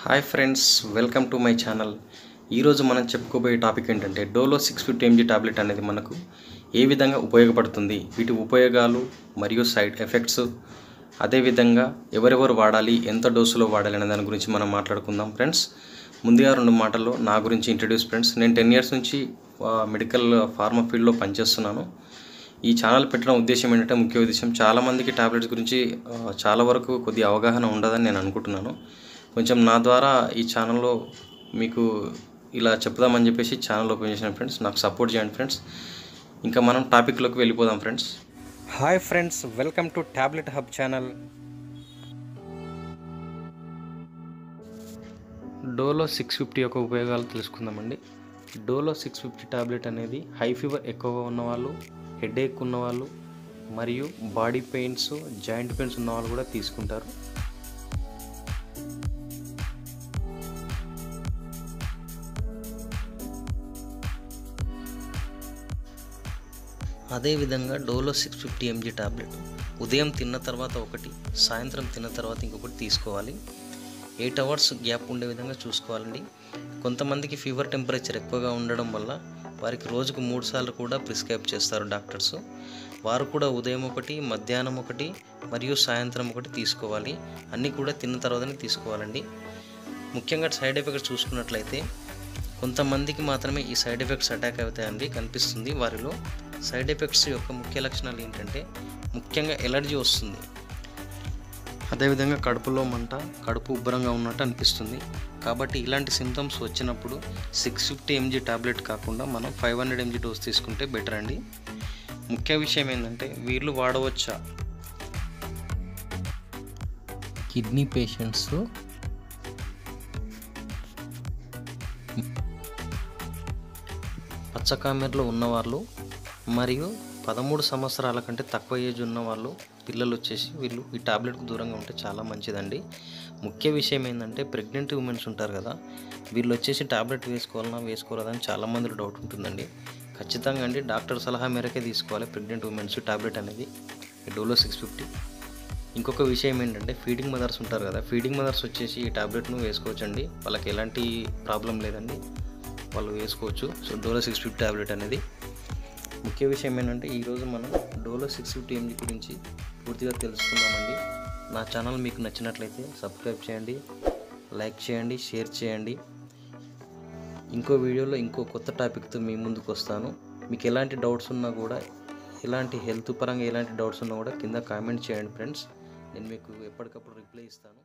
Hi friends, welcome to my channel. ఈరోజు మనం చెప్పుకోబోయే టాపిక్ ఏంటంటే డోలో 650 mg టాబ్లెట్ అనేది మనకు ఏ విధంగా ఉపయోగపడుతుంది, వీటి ఉపయోగాలు మరియు సైడ్ ఎఫెక్ట్స్, అదేవిధంగా ఎవరెవరు వాడాలి, ఎంత డోసులో వాడాలి అనే దాని గురించి మనం మాట్లాడుకుందాం ఫ్రెండ్స్. ముందుగా 2 మాటల్లో నా గురించి ఇంట్రడ్యూస్ ఫ్రెండ్స్. నేను 10 years నుంచి మెడికల్ ఫార్మా ఫీల్డ్లో పనిచేస్తున్నాను. ఈ ఛానల్ పెట్టడం ఉద్దేశం ఏంటంటే, ముఖ్య ఉద్దేశం చాలామందికి టాబ్లెట్స్ గురించి చాలా వరకు కొద్ది అవగాహన ఉండదని నేను అనుకుంటున్నాను. కొంచెం నా ద్వారా ఈ ఛానల్లో మీకు ఇలా చెప్దామని చెప్పేసి ఛానల్ ఓపెన్ చేసిన ఫ్రెండ్స్. నాకు సపోర్ట్ చేయండి ఫ్రెండ్స్. ఇంకా మనం టాపిక్లోకి వెళ్ళిపోదాం friends. Hi friends, welcome to tablet hub channel. Dolo 650 యొక్క ఉపయోగాలు తెలుసుకుందామండి. డోలో 650 టాబ్లెట్ అనేది హై ఫీవర్ ఎక్కువగా ఉన్నవాళ్ళు, హెడేక్ ఉన్నవాళ్ళు మరియు బాడీ పెయిన్స్, జాయింట్ పెయిన్స్ ఉన్నవాళ్ళు కూడా తీసుకుంటారు. అదేవిధంగా డోలో 650 mg టాబ్లెట్ ఉదయం తిన్న తర్వాత ఒకటి, సాయంత్రం తిన్న తర్వాత ఇంకొకటి తీసుకోవాలి. 8 hours గ్యాప్ ఉండే విధంగా చూసుకోవాలండి. కొంతమందికి ఫీవర్ టెంపరేచర్ ఎక్కువగా ఉండడం వల్ల వారికి రోజుకు 3 సార్లు కూడా ప్రిస్క్రైబ్ చేస్తారు డాక్టర్స్. వారు కూడా ఉదయం ఒకటి, మధ్యాహ్నం ఒకటి మరియు సాయంత్రం ఒకటి తీసుకోవాలి. అన్నీ కూడా తిన్న తర్వాతనే తీసుకోవాలండి. ముఖ్యంగా సైడ్ ఎఫెక్ట్స్ చూసుకున్నట్లయితే కొంతమందికి మాత్రమే ఈ సైడ్ ఎఫెక్ట్స్ అటాక్ అవుతాయండి కనిపిస్తుంది. వారిలో సైడ్ ఎఫెక్ట్స్ యొక్క ముఖ్య లక్షణాలు ఏంటంటే, ముఖ్యంగా ఎలర్జీ వస్తుంది, అదేవిధంగా కడుపులో మంట, కడుపు ఉబ్బరంగా ఉన్నట్టు అనిపిస్తుంది. కాబట్టి ఇలాంటి సిమ్టమ్స్ వచ్చినప్పుడు 650 mg టాబ్లెట్ కాకుండా మనం 500 mg డోస్ తీసుకుంటే బెటర్ అండి. ముఖ్య విషయం ఏంటంటే, వీళ్ళు వాడవచ్చా? కిడ్నీ పేషెంట్స్, పచ్చకామెర్లో ఉన్నవాళ్ళు మరియు 13 సంవత్సరాల కంటే తక్కువ ఏజ్ ఉన్నవాళ్ళు, పిల్లలు వచ్చేసి వీళ్ళు ఈ టాబ్లెట్కు దూరంగా ఉంటే చాలా మంచిదండి. ముఖ్య విషయం ఏంటంటే, ప్రెగ్నెంట్ ఉమెన్స్ ఉంటారు కదా, వీళ్ళు వచ్చేసి టాబ్లెట్ వేసుకోవాలన్నా వేసుకోరాదని చాలామంది డౌట్ ఉంటుందండి. ఖచ్చితంగా అండి డాక్టర్ సలహా మేరకే తీసుకోవాలి ప్రెగ్నెంట్ ఉమెన్స్ టాబ్లెట్ అనేది, డోలో 650. ఇంకొక విషయం ఏంటంటే, ఫీడింగ్ మదర్స్ ఉంటారు కదా, ఫీడింగ్ మదర్స్ వచ్చేసి ఈ టాబ్లెట్ను వేసుకోవచ్చండి. వాళ్ళకి ఎలాంటి ప్రాబ్లం లేదండి, వాళ్ళు వేసుకోవచ్చు. సో డోలో 650 టాబ్లెట్ అనేది. ముఖ్య విషయం ఏంటంటే, ఈరోజు మనం డోలో 650 mg గురించి పూర్తిగా తెలుసుకుందామండి. నా ఛానల్ మీకు నచ్చినట్లయితే సబ్స్క్రైబ్ చేయండి, లైక్ చేయండి, షేర్ చేయండి. ఇంకో వీడియోలో ఇంకో కొత్త టాపిక్తో మీ ముందుకు వస్తాను. మీకు ఎలాంటి డౌట్స్ ఉన్నా కూడా, ఎలాంటి హెల్త్ పరంగా ఎలాంటి డౌట్స్ ఉన్నా కూడా కింద కామెంట్ చేయండి ఫ్రెండ్స్. నేను మీకు ఎప్పటికప్పుడు రిప్లై ఇస్తాను.